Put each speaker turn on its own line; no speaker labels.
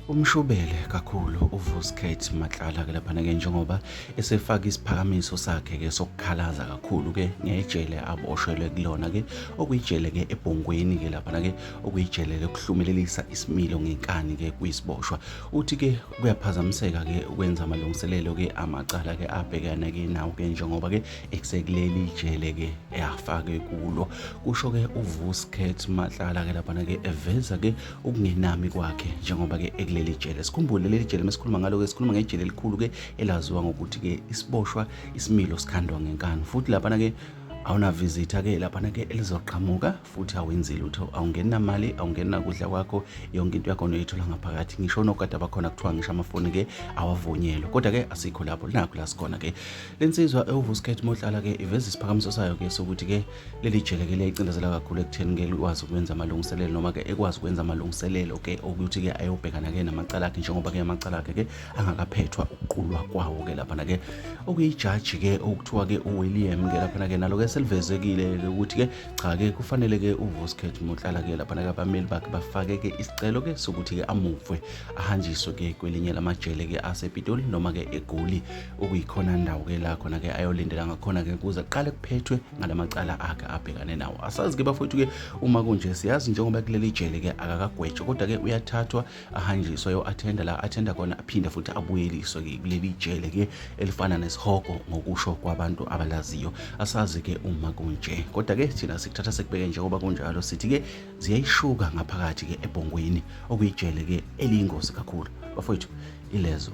Umshubele kakhulu uVuskhet Matlala ke laphana ke njengoba esefaka isiphakamiso sakhe ke sokukhalaza kakhulu ke ngejele aboshelwe kulona ke okuyijele ke eBhongweni ke laphana ke okuyijele lokuhlumelelisa isimilo ngenkani ke kuyisiboshwa. Uthi ke kuyaphazamiseka ke ukwenza amalungiselelo ke amacala ke abhekana ke nawo ke njengoba ke ekusekuleli ijele ke eyafake kulo. Kusho ke uVuskhet Matlala ke laphana ke eveza ke ukungenami kwakhe njengoba ke leli jele. Sikhumbule leli jele mesikhuluma ngalo ke sikhuluma ngejele elikhulu ke elaziwa ngokuthi ke isiboshwa isimilo sikhandwa ngenkani. Futhi laphana ke awuna visitor ke laphana ke elizoqhamuka futhi awenzile utho awungeni namali awungeni nakudla kwakho yonke into yakho noyithola ngaphakathi ngisho nokade abakhona kuthiwa ngisho amafoni ke awavunyelwe kodwa ke asikho lapho nakho la sikhona ke lensizwa uVuskhet Matlala ke iveza isiphakamiso sayo ke sokuthi ke leli jele ke liyicindezela kakhulu ekutheni ke likwazi ukwenza amalungiselelo noma ke ekwazi ukwenza amalungiselelo ke ukuthi ke ayobhekana ke namacala akhe njengoba ke amacala akhe ke angakaphethwa ukuqulwa kwawo ke laphana ke okuyijaji ke okuthiwa ke uWilliam ke laphana ke nalo ke selivezekile ukuthi ke cha ke kufanele ke uVuskhet Matlala ke laphana ke abameli bakhe bafake ke isicelo ke sokuthi ke amuvwe ahanjiswe ke kwelinye lamajele ke asePitoli noma ke eGoli okuyikhona ndawo ke la khona ke ayolindela ngakhona ke kuze aqale kuphethwe ngalamacala akhe abhekane nawo. Asazi ke bafowethu ke uma kunje siyazi njengoba kuleli jele ke akakagwetshwa kodwa ke uyathathwa ahanjiswe yo attenda khona aphinde futhi abuyeliswe ke kuleli jele ke elifana nesihogo ngokusho kwabantu abalaziyo. Asazi ke uma kunje kodwa ke thina sikuthatha sekubeke njengoba kunjalo sithi ke ziyayishuka ngaphakathi ke eBhongweni okuyijele ke eliyingozi kakhulu bafowethu ilezo.